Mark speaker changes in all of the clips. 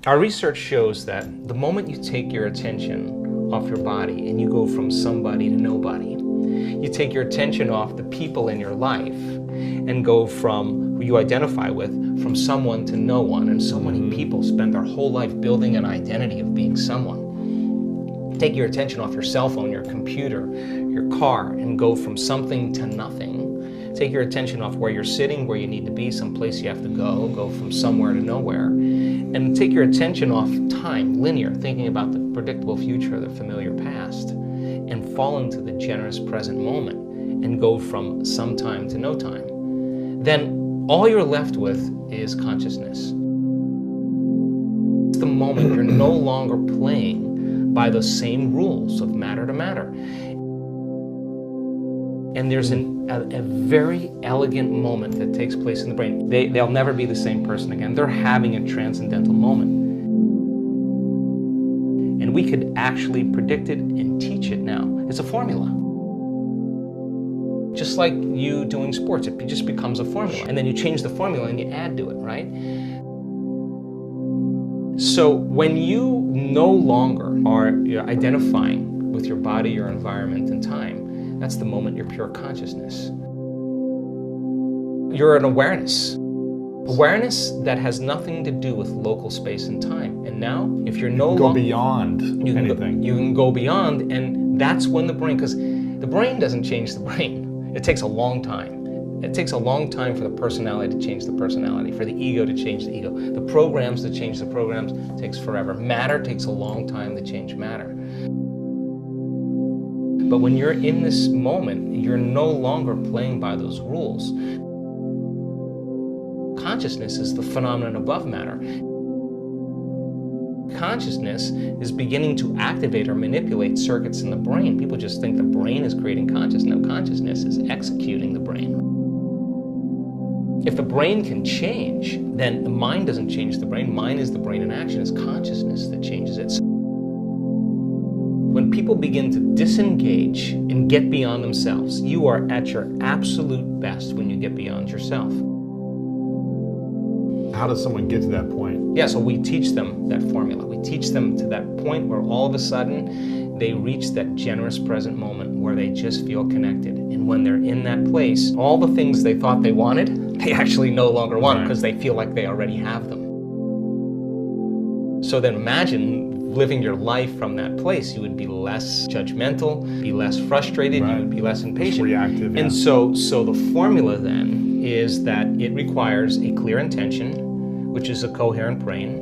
Speaker 1: Our research shows that the moment you take your attention off your body and you go from somebody to nobody, you take your attention off the people in your life and go from who you identify with, from someone to no one. And so many people spend their whole life building an identity of being someone. Take your attention off your cell phone, your computer, your car, and go from something to nothing. Take your attention off where you're sitting, where you need to be, someplace you have to go from somewhere to nowhere. And take your attention off time, linear, thinking about the predictable future, the familiar past, and fall into the generous present moment and go from some time to no time. Then all you're left with is consciousness. It's the moment you're no longer playing by the same rules of matter to matter. And there's a very elegant moment that takes place in the brain. They'll never be the same person again. They're having a transcendental moment. And we could actually predict it and teach it now. It's a formula. Just like you doing sports, it just becomes a formula. And then you change the formula and you add to it, right? So when you no longer are identifying with your body, your environment, and time, that's the moment you're pure consciousness. You're an awareness. Awareness that has nothing to do with local space and time. And now, if you're no longer...
Speaker 2: Go beyond anything.
Speaker 1: You can go beyond, and that's when the brain... Because the brain doesn't change the brain. It takes a long time. It takes a long time for the personality to change the personality, for the ego to change the ego. The programs to change the programs takes forever. Matter takes a long time to change matter. But when you're in this moment, you're no longer playing by those rules. Consciousness is the phenomenon above matter. Consciousness is beginning to activate or manipulate circuits in the brain. People just think the brain is creating consciousness. No, consciousness is executing the brain. If the brain can change, then the mind doesn't change the brain. Mind is the brain in action. It's consciousness that changes it. When people begin to disengage and get beyond themselves, you are at your absolute best when you get beyond yourself.
Speaker 2: How does someone get to that point?
Speaker 1: Yeah, so we teach them that formula. We teach them to that point where all of a sudden they reach that generous present moment where they just feel connected. And when they're in that place, all the things they thought they wanted, they actually no longer want because they feel like they already have them. So then imagine living your life from that place. You would be less judgmental, be less frustrated, you would be less impatient.
Speaker 2: Reactive, yeah.
Speaker 1: And so the formula then is that it requires a clear intention, which is a coherent brain.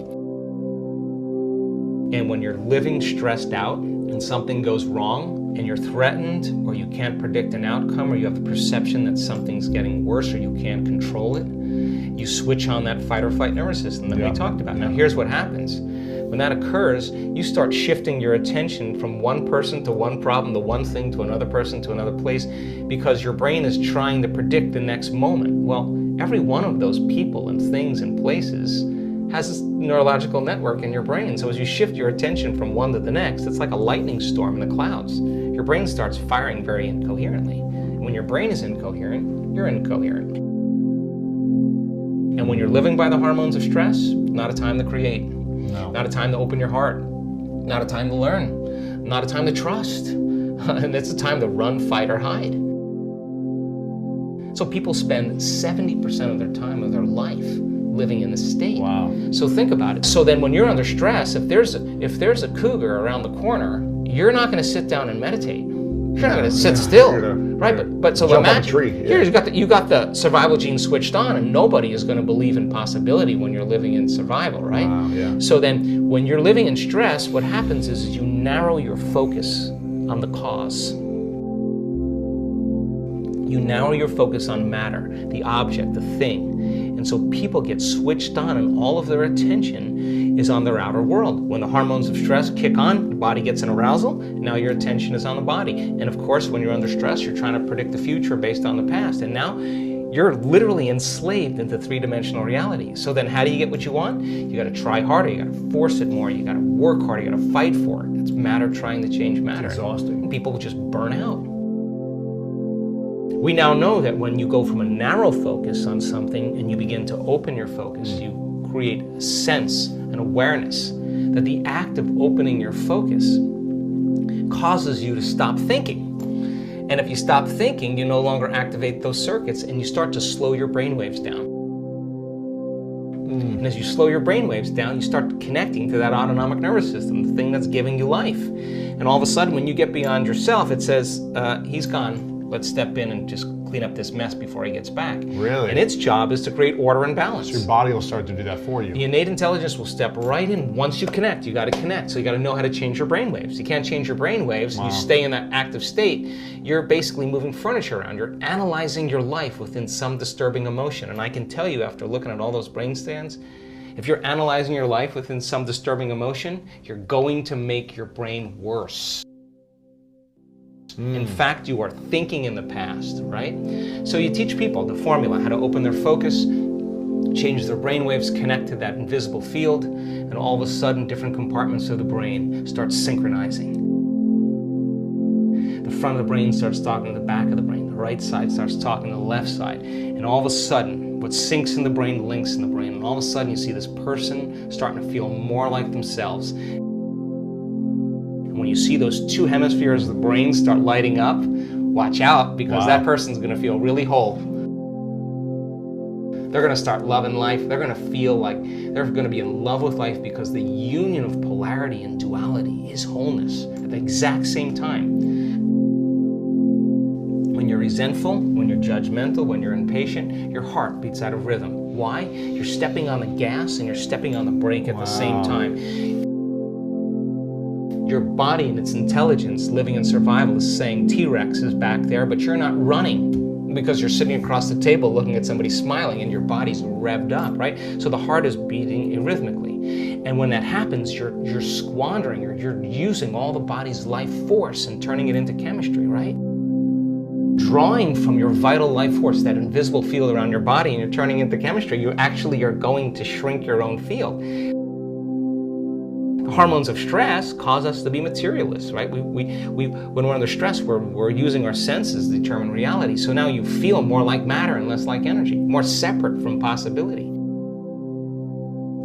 Speaker 1: And when you're living stressed out and something goes wrong and you're threatened or you can't predict an outcome or you have the perception that something's getting worse or you can't control it, you switch on that fight or flight nervous system that we talked about. Now here's what happens. When that occurs, you start shifting your attention from one person to one problem to one thing to another person to another place because your brain is trying to predict the next moment. Well, every one of those people and things and places has this neurological network in your brain. So as you shift your attention from one to the next, it's like a lightning storm in the clouds. Your brain starts firing very incoherently. And when your brain is incoherent, you're incoherent. And when you're living by the hormones of stress, not a time to create.
Speaker 2: No.
Speaker 1: Not a time to open your heart. Not a time to learn. Not a time to trust. And it's a time to run, fight, or hide. So people spend 70% of their time of their life living in this state.
Speaker 2: Wow.
Speaker 1: So think about it. So then when you're under stress, if there's a cougar around the corner, you're not going to sit down and meditate. You're not going to sit still, right? But so imagine here you got the survival gene switched on, and nobody is going to believe in possibility when you're living in survival, right?
Speaker 2: Wow, yeah.
Speaker 1: So then, when you're living in stress, what happens is you narrow your focus on the cause. You narrow your focus on matter, the object, the thing. And so people get switched on and all of their attention is on their outer world. When the hormones of stress kick on, the body gets an arousal, now your attention is on the body. And of course, when you're under stress, you're trying to predict the future based on the past. And now you're literally enslaved into three-dimensional reality. So then how do you get what you want? You gotta try harder, you gotta force it more, you gotta work harder, you gotta fight for it. It's matter trying to change matter.
Speaker 2: It's exhausting.
Speaker 1: And people just burn out. We now know that when you go from a narrow focus on something and you begin to open your focus, you create a sense, an awareness, that the act of opening your focus causes you to stop thinking. And if you stop thinking, you no longer activate those circuits and you start to slow your brainwaves down. And as you slow your brainwaves down, you start connecting to that autonomic nervous system, the thing that's giving you life. And all of a sudden, when you get beyond yourself, it says, he's gone. Let's step in and just clean up this mess before he gets back.
Speaker 2: Really?
Speaker 1: And its job is to create order and balance.
Speaker 2: So your body will start to do that for you.
Speaker 1: The innate intelligence will step right in. Once you connect, you got to connect. So you got to know how to change your brainwaves. You can't change your brainwaves.
Speaker 2: Wow.
Speaker 1: You stay in that active state. You're basically moving furniture around. You're analyzing your life within some disturbing emotion. And I can tell you, after looking at all those brain scans, if you're analyzing your life within some disturbing emotion, you're going to make your brain worse. In fact, you are thinking in the past, right? So you teach people the formula, how to open their focus, change their brainwaves, connect to that invisible field, and all of a sudden different compartments of the brain start synchronizing. The front of the brain starts talking to the back of the brain. The right side starts talking to the left side. And all of a sudden, what sinks in the brain links in the brain. And all of a sudden, you see this person starting to feel more like themselves. When you see those two hemispheres of the brain start lighting up, watch out, because that person's going to feel really whole. They're going to start loving life. They're going to feel like they're going to be in love with life, because the union of polarity and duality is wholeness at the exact same time. When you're resentful, when you're judgmental, when you're impatient, your heart beats out of rhythm. Why? You're stepping on the gas and you're stepping on the brake at the same time. Your body and its intelligence, living in survival, is saying T-Rex is back there, but you're not running because you're sitting across the table looking at somebody smiling and your body's revved up, right? So the heart is beating arrhythmically. And when that happens, you're squandering, you're using all the body's life force and turning it into chemistry, right? Drawing from your vital life force, that invisible field around your body, and you're turning into chemistry, you actually are going to shrink your own field. Hormones of stress cause us to be materialists, right? When we're under stress, we're using our senses to determine reality. So now you feel more like matter and less like energy, more separate from possibility.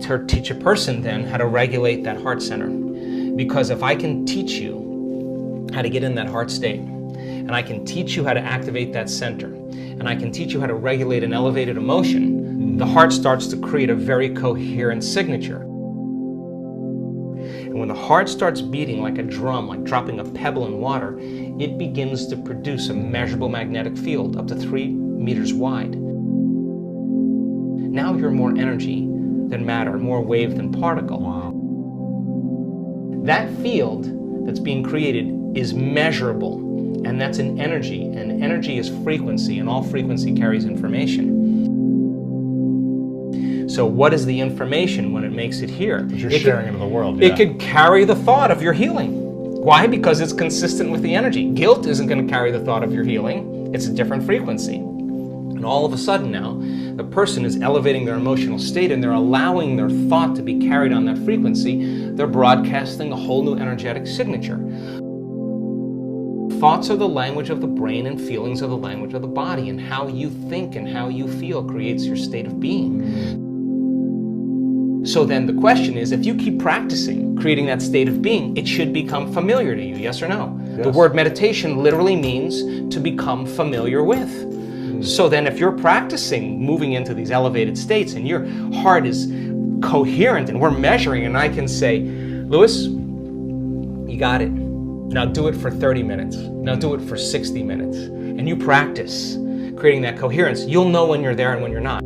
Speaker 1: To teach a person then how to regulate that heart center. Because if I can teach you how to get in that heart state, and I can teach you how to activate that center, and I can teach you how to regulate an elevated emotion, the heart starts to create a very coherent signature. And when the heart starts beating like a drum, like dropping a pebble in water, it begins to produce a measurable magnetic field up to 3 meters wide. Now you're more energy than matter, more wave than particle.
Speaker 2: Wow.
Speaker 1: That field that's being created is measurable, and that's an energy, and energy is frequency, and all frequency carries information. So what is the information when it makes it here?
Speaker 2: But you're sharing into the world.
Speaker 1: It could carry the thought of your healing. Why? Because it's consistent with the energy. Guilt isn't going to carry the thought of your healing. It's a different frequency. And all of a sudden now, the person is elevating their emotional state and they're allowing their thought to be carried on that frequency. They're broadcasting a whole new energetic signature. Thoughts are the language of the brain and feelings are the language of the body, and how you think and how you feel creates your state of being. So then the question is, if you keep practicing creating that state of being, it should become familiar to you, yes or no? Yes. The word meditation literally means to become familiar with. So then if you're practicing moving into these elevated states and your heart is coherent and we're measuring, and I can say, Lewis, you got it. Now do it for 30 minutes. Now do it for 60 minutes. And you practice creating that coherence. You'll know when you're there and when you're not.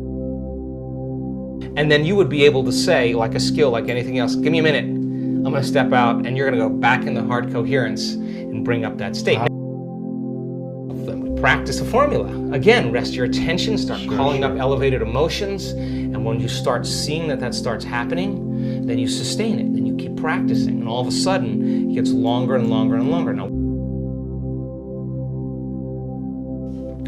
Speaker 1: And then you would be able to say, like a skill, like anything else, give me a minute. I'm going to step out, and you're going to go back into heart coherence and bring up that state. Then we practice the formula. Again, rest your attention, start calling up elevated emotions, and when you start seeing that starts happening, then you sustain it, then you keep practicing, and all of a sudden, it gets longer and longer and longer. Now,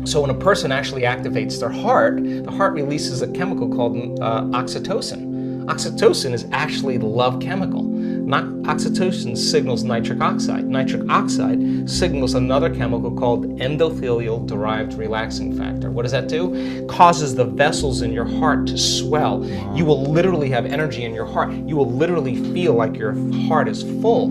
Speaker 1: so when a person actually activates their heart, the heart releases a chemical called oxytocin. Oxytocin is actually the love chemical. Oxytocin signals nitric oxide. Nitric oxide signals another chemical called endothelial-derived relaxing factor. What does that do? Causes the vessels in your heart to swell.
Speaker 2: Wow.
Speaker 1: You will literally have energy in your heart. You will literally feel like your heart is full.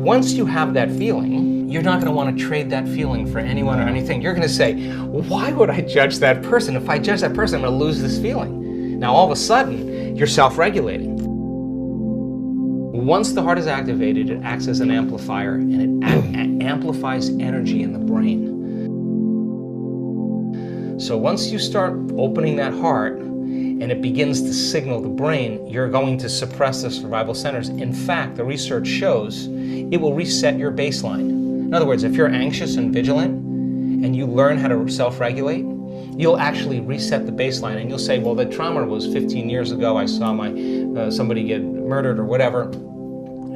Speaker 1: Once you have that feeling, you're not going to want to trade that feeling for anyone or anything. You're going to say, why would I judge that person? If I judge that person, I'm going to lose this feeling. Now, all of a sudden, you're self-regulating. Once the heart is activated, it acts as an amplifier, and it amplifies energy in the brain. So once you start opening that heart, and it begins to signal the brain, you're going to suppress the survival centers. In fact, the research shows it will reset your baseline. In other words, if you're anxious and vigilant and you learn how to self-regulate, you'll actually reset the baseline, and you'll say, well, the trauma was 15 years ago. I saw somebody get murdered or whatever.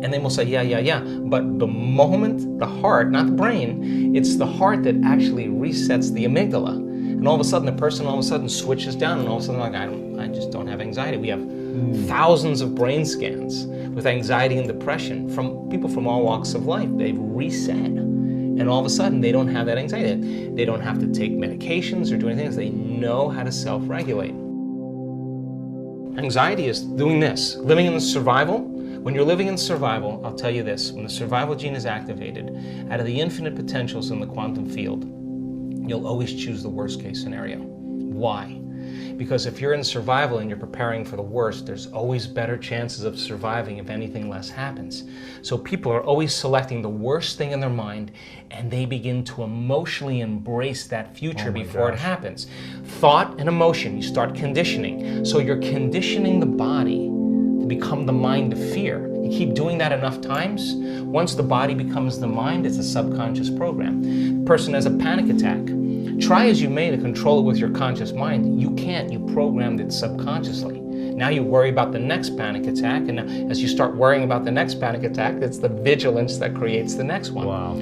Speaker 1: And then we'll say, yeah. But the moment the heart, not the brain, it's the heart that actually resets the amygdala. And all of a sudden, the person all of a sudden switches down, and all of a sudden, like, I just don't have anxiety. We have thousands of brain scans with anxiety and depression from people from all walks of life. They've reset, and all of a sudden, they don't have that anxiety. They don't have to take medications or do anything else. They know how to self-regulate. Anxiety is doing this, living in the survival. When you're living in survival, I'll tell you this, when the survival gene is activated, out of the infinite potentials in the quantum field, you'll always choose the worst case scenario. Why? Because if you're in survival and you're preparing for the worst, there's always better chances of surviving if anything less happens. So people are always selecting the worst thing in their mind, and they begin to emotionally embrace that future before it happens. Thought and emotion, you start conditioning. So you're conditioning the body to become the mind of fear. You keep doing that enough times, once the body becomes the mind, it's a subconscious program. The person has a panic attack. Try as you may to control it with your conscious mind. You can't. You programmed it subconsciously. Now you worry about the next panic attack, and as you start worrying about the next panic attack, it's the vigilance that creates the next one.
Speaker 2: Wow.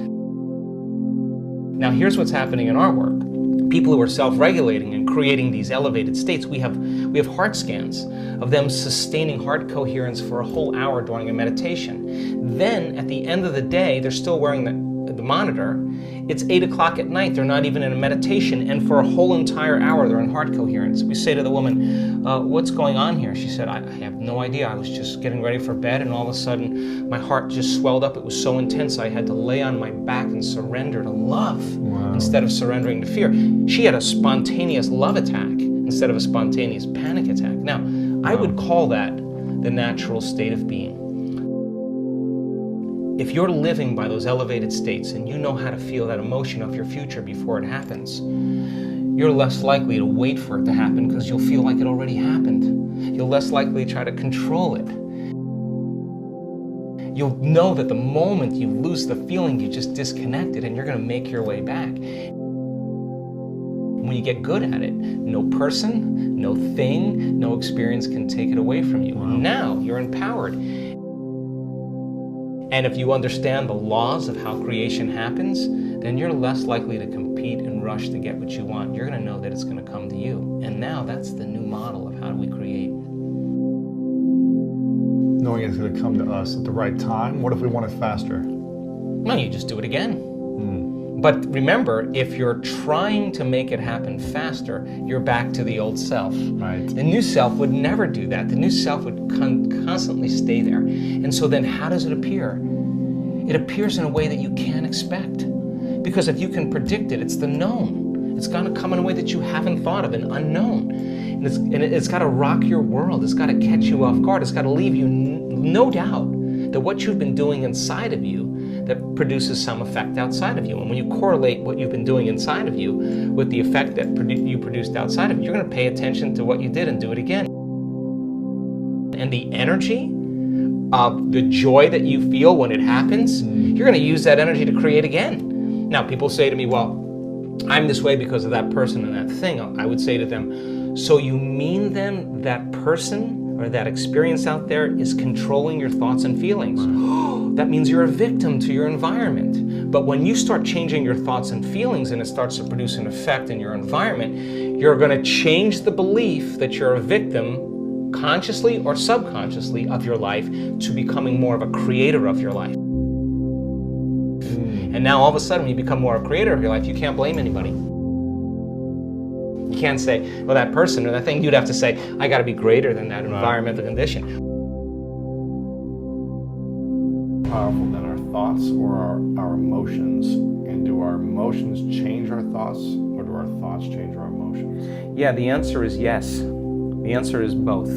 Speaker 1: Now here's what's happening in our work. People who are self-regulating and creating these elevated states, we have heart scans of them sustaining heart coherence for a whole hour during a meditation. Then at the end of the day, they're still wearing the monitor. It's 8 o'clock at night, they're not even in a meditation, and for a whole entire hour they're in heart coherence. We say to the woman, what's going on here? She said, I have no idea. I was just getting ready for bed, and all of a sudden my heart just swelled up. It was so intense I had to lay on my back and surrender to love instead of surrendering to fear. She had a spontaneous love attack instead of a spontaneous panic attack. Now, I would call that the natural state of being. If you're living by those elevated states and you know how to feel that emotion of your future before it happens, you're less likely to wait for it to happen because you'll feel like it already happened. You're less likely to try to control it. You'll know that the moment you lose the feeling, you just disconnected, and you're going to make your way back. When you get good at it, no person, no thing, no experience can take it away from you. Now you're empowered. And if you understand the laws of how creation happens, then you're less likely to compete and rush to get what you want. You're going to know that it's going to come to you. And now that's the new model of how do we create.
Speaker 2: Knowing it's going to come to us at the right time. What if we want it faster?
Speaker 1: Well, you just do it again. But remember, if you're trying to make it happen faster, you're back to the old self.
Speaker 2: Right.
Speaker 1: The new self would never do that. The new self would constantly stay there. And so then how does it appear? It appears in a way that you can't expect. Because if you can predict it, it's the known. It's going to come in a way that you haven't thought of, an unknown. And it's got to rock your world. It's got to catch you off guard. It's got to leave you no doubt that what you've been doing inside of you that produces some effect outside of you. And when you correlate what you've been doing inside of you with the effect that you produced outside of you, you're going to pay attention to what you did and do it again. And the energy of the joy that you feel when it happens, you're going to use that energy to create again. Now, people say to me, well, I'm this way because of that person and that thing. I would say to them, so you mean then that person or that experience out there is controlling your thoughts and feelings? That means you're a victim to your environment. But when you start changing your thoughts and feelings and it starts to produce an effect in your environment, you're going to change the belief that you're a victim consciously or subconsciously, of your life to becoming more of a creator of your life. And now all of a sudden, when you become more a creator of your life, you can't blame anybody. You can't say, well, that person or that thing. You'd have to say, I got to be greater than that environmental condition.
Speaker 2: Powerful than our thoughts or our emotions? And do our emotions change our thoughts, or do our thoughts change our emotions?
Speaker 1: Yeah, the answer is yes. The answer is both.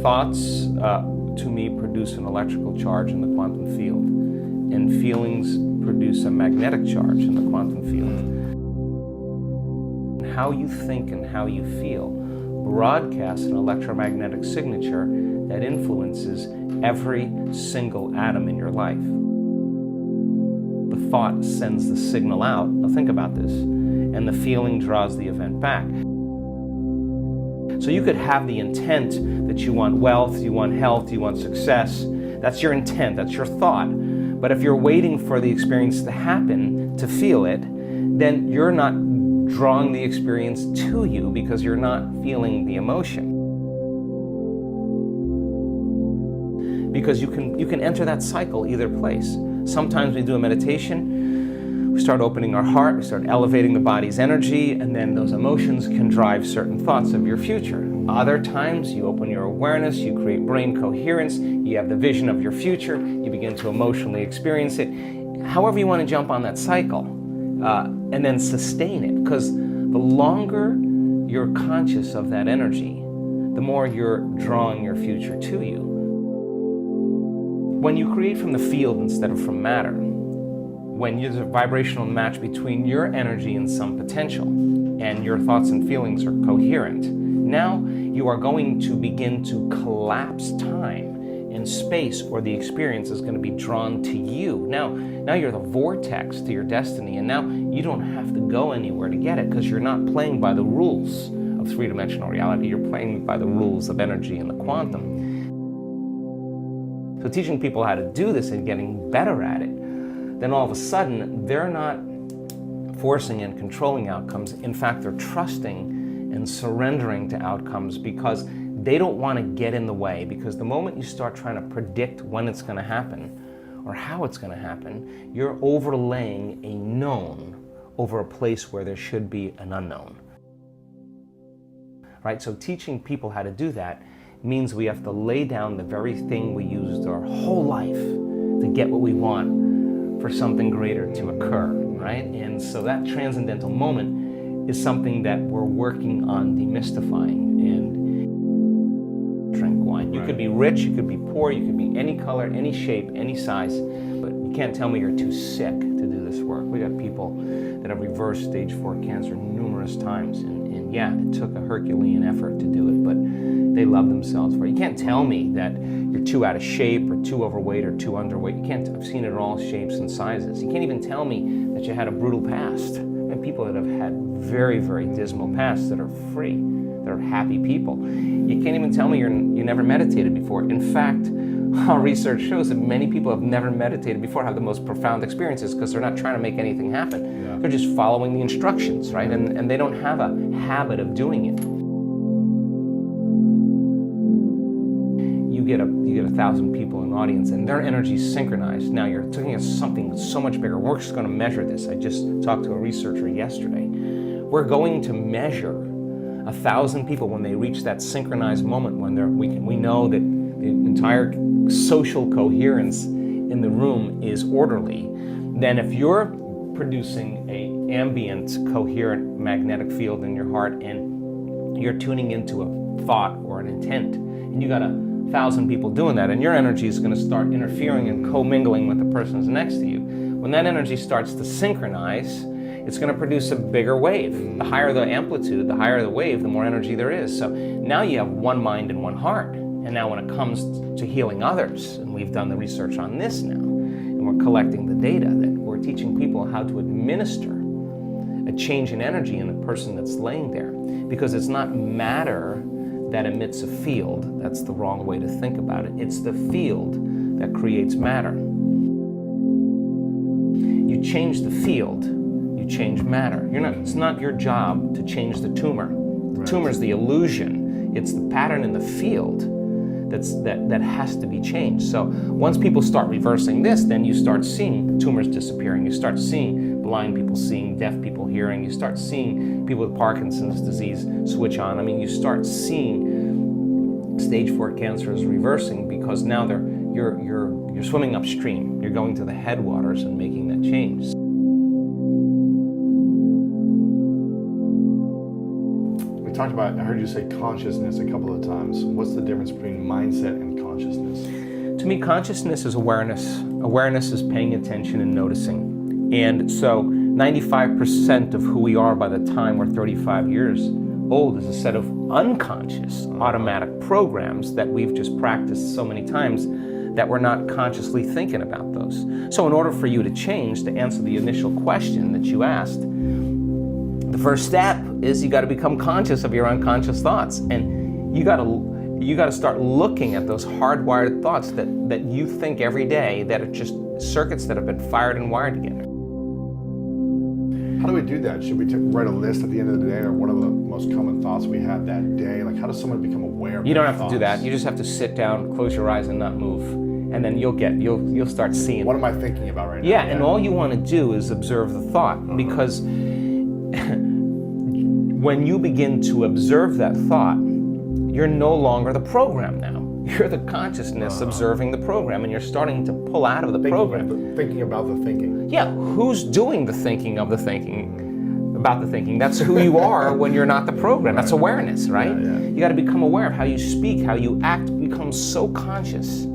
Speaker 1: Thoughts, to me, produce an electrical charge in the quantum field, and feelings produce a magnetic charge in the quantum field. How you think and how you feel broadcasts an electromagnetic signature that influences every single atom in your life. The thought sends the signal out. Now think about this. And the feeling draws the event back. So you could have the intent that you want wealth, you want health, you want success. That's your intent, that's your thought. But if you're waiting for the experience to happen to feel it, then you're not drawing the experience to you because you're not feeling the emotion. Because you can enter that cycle either place. Sometimes we do a meditation, we start opening our heart, we start elevating the body's energy, and then those emotions can drive certain thoughts of your future. Other times you open your awareness, you create brain coherence, you have the vision of your future, you begin to emotionally experience it. However you want to jump on that cycle, and then sustain it, because the longer you're conscious of that energy, the more you're drawing your future to you. When you create from the field instead of from matter, when there's a vibrational match between your energy and some potential, and your thoughts and feelings are coherent, now you are going to begin to collapse time and space, or the experience is going to be drawn to you. Now you're the vortex to your destiny, and now you don't have to go anywhere to get it, because you're not playing by the rules of three-dimensional reality. You're playing by the rules of energy and the quantum. So teaching people how to do this and getting better at it, then all of a sudden they're not forcing and controlling outcomes. In fact, they're trusting and surrendering to outcomes because they don't want to get in the way. Because the moment you start trying to predict when it's going to happen or how it's going to happen, you're overlaying a known over a place where there should be an unknown. Right? So teaching people how to do that means we have to lay down the very thing we used our whole life to get what we want for something greater to occur, right? And so that transcendental moment is something that we're working on demystifying. And drink wine. You could be rich, you could be poor, you could be any color, any shape, any size, but you can't tell me you're too sick to do this work. We got people that have reversed stage 4 cancer numerous times, and yeah, it took a Herculean effort to do it, but they love themselves for it. You can't tell me that you're too out of shape or too overweight or too underweight. You can't. I've seen it in all shapes and sizes. You can't even tell me that you had a brutal past. And people that have had very, very dismal pasts that are free, that are happy people. You can't even tell me you never meditated before. In fact, our research shows that many people have never meditated before have the most profound experiences because they're not trying to make anything happen. Yeah. They're just following the instructions, right? And they don't have a habit of doing it. You get 1,000 people in the audience and their energy is synchronized. Now you're taking something so much bigger. We're just going to measure this. I just talked to a researcher yesterday. We're going to measure 1,000 people when they reach that synchronized moment when we know that the entire social coherence in the room is orderly. Then if you're producing an ambient coherent magnetic field in your heart and you're tuning into a thought or an intent, and you got 1,000 people doing that, and your energy is going to start interfering and commingling with the person who's next to you. When that energy starts to synchronize, it's going to produce a bigger wave. The higher the amplitude, the higher the wave, the more energy there is. So now you have one mind and one heart. And now when it comes to healing others, and we've done the research on this now, and we're collecting the data, that we're teaching people how to administer a change in energy in the person that's laying there. Because it's not matter that emits a field. That's the wrong way to think about it. It's the field that creates matter. You change the field, you change matter. It's not your job to change the tumor. The tumor is the illusion. It's the pattern in the field that has to be changed. So once people start reversing this, then you start seeing tumors disappearing. You start seeing blind people seeing, deaf people hearing. You start seeing people with Parkinson's disease switch on. I mean, you start seeing stage 4 cancer is reversing because now you're swimming upstream. You're going to the headwaters and making that change.
Speaker 2: We talked about, I heard you say consciousness a couple of times. What's the difference between mindset and consciousness?
Speaker 1: To me, consciousness is awareness. Awareness is paying attention and noticing. And so 95% of who we are by the time we're 35 years old is a set of unconscious automatic programs that we've just practiced so many times that we're not consciously thinking about those. So in order for you to change, to answer the initial question that you asked, the first step is you got to become conscious of your unconscious thoughts, and you got to start looking at those hardwired thoughts that you think every day that are just circuits that have been fired and wired together.
Speaker 2: How do we do that? Should we write a list at the end of the day, or what are the most common thoughts we have that day? Like, how does someone become aware of
Speaker 1: You don't
Speaker 2: their
Speaker 1: have
Speaker 2: thoughts?
Speaker 1: to do that. You just have to sit down, close your eyes, and not move, and then you'll start seeing.
Speaker 2: What am I thinking about right now?
Speaker 1: Yeah, and all you want to do is observe the thought, because when you begin to observe that thought, you're no longer the program now. You're the consciousness observing the program, and you're starting to pull out of the program.
Speaker 2: Thinking about the thinking.
Speaker 1: Yeah, who's doing the thinking of the thinking about the thinking? That's who you are when you're not the program. That's awareness, right?
Speaker 2: Yeah.
Speaker 1: You got to become aware of how you speak, how you act, become so conscious,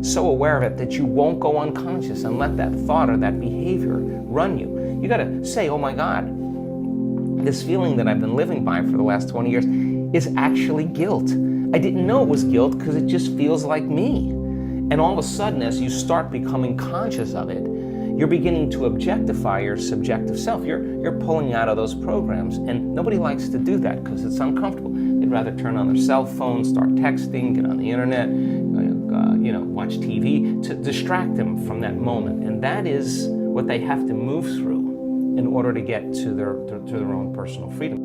Speaker 1: so aware of it that you won't go unconscious and let that thought or that behavior run you. You got to say, oh my God, this feeling that I've been living by for the last 20 years is actually guilt. I didn't know it was guilt because it just feels like me. And all of a sudden, as you start becoming conscious of it, you're beginning to objectify your subjective self. You're pulling out of those programs, and nobody likes to do that because it's uncomfortable. They'd rather turn on their cell phone, start texting, get on the internet, watch TV to distract them from that moment. And that is what they have to move through in order to get to their own personal freedom.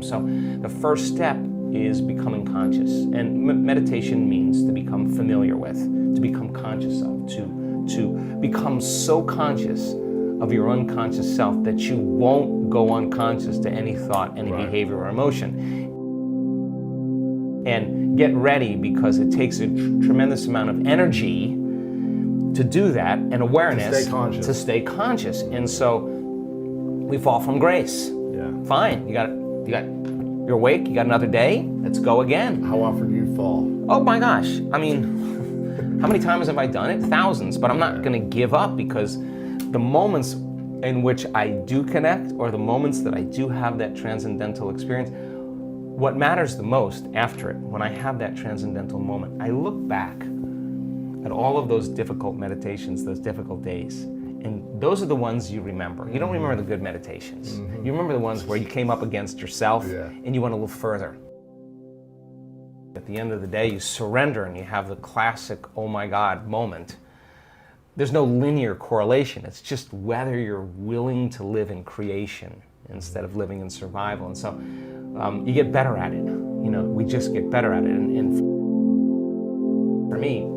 Speaker 1: So the first step is becoming conscious, and meditation means to become familiar with, to become conscious of, to become so conscious of your unconscious self that you won't go unconscious to any thought, any behavior or emotion. And get ready, because it takes a tremendous amount of energy to do that, and awareness to stay conscious. And so we fall from grace.
Speaker 2: Yeah.
Speaker 1: Fine, you're awake, you got another day, let's go again.
Speaker 2: How often do you fall?
Speaker 1: Oh my gosh, I mean, how many times have I done it? Thousands, but I'm not gonna give up, because the moments in which I do connect, or the moments that I do have that transcendental experience, what matters the most after it, when I have that transcendental moment, I look back at all of those difficult meditations, those difficult days, and those are the ones you remember. You don't remember the good meditations. You remember the ones where you came up against yourself and you went a little further. At the end of the day, you surrender and you have the classic, oh my God moment. There's no linear correlation. It's just whether you're willing to live in creation instead of living in survival. And so you get better at it. We just get better at it. And for me,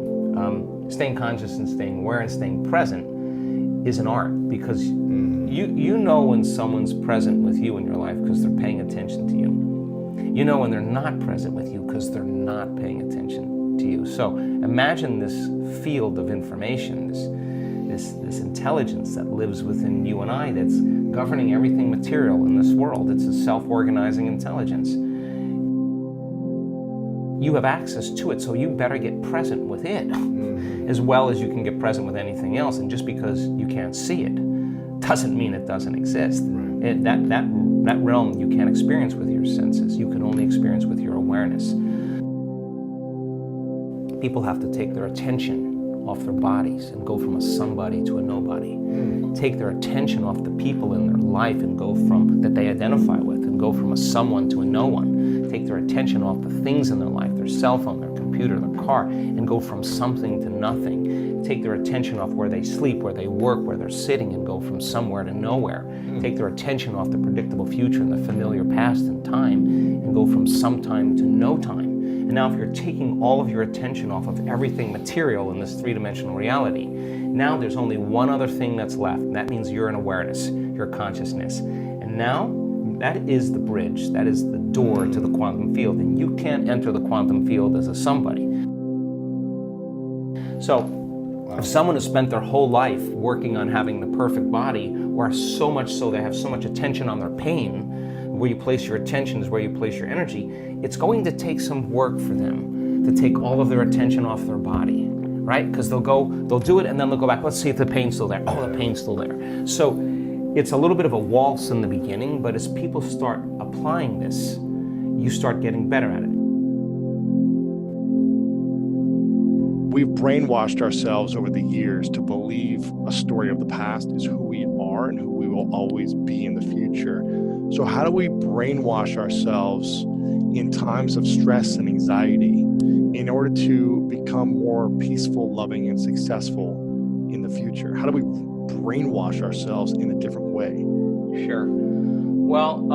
Speaker 1: staying conscious and staying aware and staying present is an art, because you know when someone's present with you in your life because they're paying attention to you. You know when they're not present with you because they're not paying attention to you. So imagine this field of information, this intelligence that lives within you and I, that's governing everything material in this world. It's a self-organizing intelligence. You have access to it, so you better get present with it as well as you can get present with anything else. And just because you can't see it doesn't mean it doesn't exist. That realm you can't experience with your senses. You can only experience with your awareness. People have to take their attention off their bodies and go from a somebody to a nobody. Take their attention off the people in their life and go from that they identify with, and go from a someone to a no one. Take their attention off the things in their life, their cell phone, their computer, their car, and go from something to nothing. Take their attention off where they sleep, where they work, where they're sitting, and go from somewhere to nowhere. Take their attention off the predictable future and the familiar past and time, and go from some time to no time. And now if you're taking all of your attention off of everything material in this three-dimensional reality, now there's only one other thing that's left, and that means you're in awareness, your consciousness. And now that is the bridge, that is the door to the quantum field, and you can't enter the quantum field as a somebody. So if someone has spent their whole life working on having the perfect body, or so much so they have so much attention on their pain, where you place your attention is where you place your energy, it's going to take some work for them to take all of their attention off their body, right? Because they'll do it and then they'll go back, let's see if the pain's still there. Oh, the pain's still there. So it's a little bit of a waltz in the beginning, but as people start applying this, you start getting better at it.
Speaker 2: We've brainwashed ourselves over the years to believe a story of the past is who we are and who we will always be in the future. So how do we brainwash ourselves in times of stress and anxiety in order to become more peaceful, loving, and successful in the future? How do we brainwash ourselves in a different way?
Speaker 1: Sure. Well,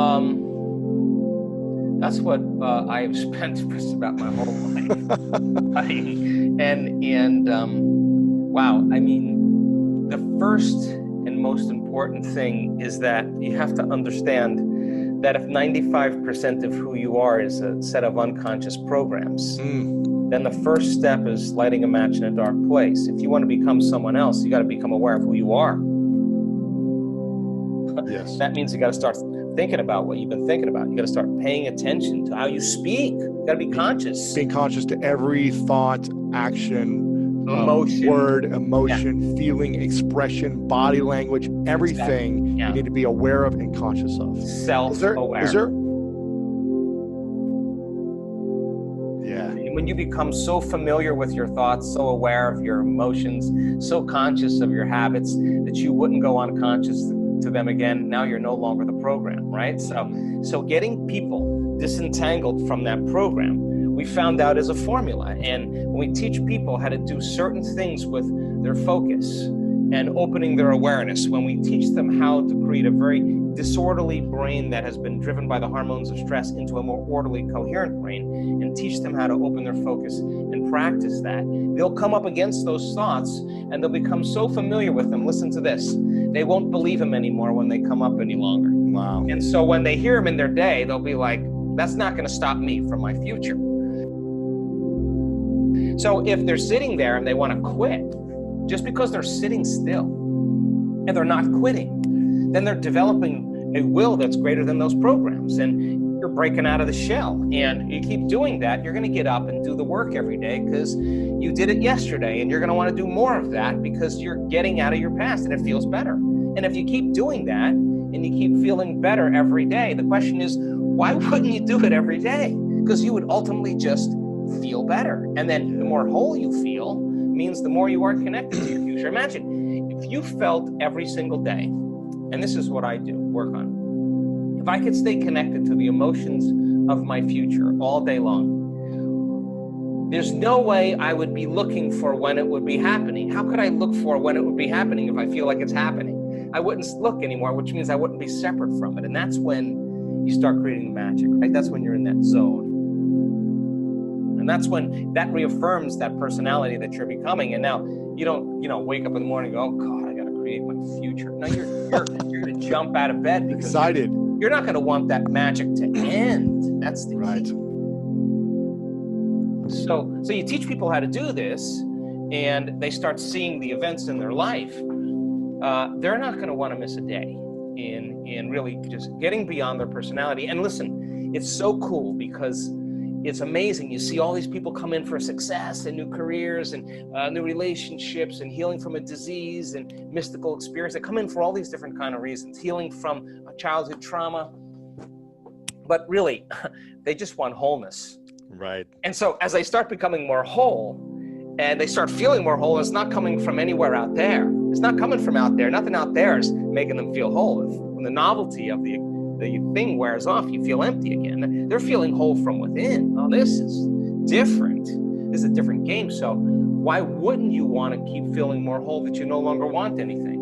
Speaker 1: that's what I have spent just about my whole life. Wow, I mean, the first and most important thing is that you have to understand that if 95% of who you are is a set of unconscious programs, then the first step is lighting a match in a dark place. If you want to become someone else, you got to become aware of who you are.
Speaker 2: Yes.
Speaker 1: That means you got to start thinking about what you've been thinking about. You got to start paying attention to how you speak. You got to be conscious.
Speaker 2: Being conscious to every thought, action,
Speaker 1: emotion,
Speaker 2: word, emotion, feeling, expression, body language, everything you need to be aware of and conscious of.
Speaker 1: Self-aware.
Speaker 2: Is there? Yeah.
Speaker 1: When you become so familiar with your thoughts, so aware of your emotions, so conscious of your habits that you wouldn't go unconscious to them again, now you're no longer the program, right? So getting people disentangled from that program, we found out is a formula. And when we teach people how to do certain things with their focus and opening their awareness, when we teach them how to create a very disorderly brain that has been driven by the hormones of stress into a more orderly, coherent brain, and teach them how to open their focus and practice that, they'll come up against those thoughts and they'll become so familiar with them. Listen to this. They won't believe them anymore when they come up any longer.
Speaker 2: Wow.
Speaker 1: And so when they hear them in their day, they'll be like, that's not going to stop me from my future. So if they're sitting there and they want to quit, just because they're sitting still and they're not quitting, then they're developing a will that's greater than those programs. And you're breaking out of the shell. And you keep doing that, you're going to get up and do the work every day because you did it yesterday. And you're going to want to do more of that because you're getting out of your past and it feels better. And if you keep doing that and you keep feeling better every day, the question is, why wouldn't you do it every day? Because you would ultimately just feel better. And then the more whole you feel means the more you are connected to your future. Imagine if you felt every single day, and this is what I do, work on. If I could stay connected to the emotions of my future all day long, there's no way I would be looking for when it would be happening. How could I look for when it would be happening if I feel like it's happening? I wouldn't look anymore, which means I wouldn't be separate from it. And that's when you start creating the magic, right? That's when you're in that zone. And that's when that reaffirms that personality that you're becoming. And now you don't, wake up in the morning and go, oh God, I got to create my future. No, you're going to jump out of bed because
Speaker 2: excited.
Speaker 1: You're not going to want that magic to end. That's the key. So you teach people how to do this and they start seeing the events in their life. They're not going to want to miss a day in really just getting beyond their personality. And listen, it's so cool because it's amazing. You see all these people come in for success and new careers and new relationships and healing from a disease and mystical experience. They come in for all these different kind of reasons, healing from a childhood trauma. But really, they just want wholeness.
Speaker 2: Right.
Speaker 1: And so as they start becoming more whole and they start feeling more whole, it's not coming from anywhere out there. It's not coming from out there. Nothing out there is making them feel whole. When the novelty of the thing wears off, you feel empty again. They're feeling whole from within. Oh, this is different. This is a different game. So why wouldn't you want to keep feeling more whole that you no longer want anything?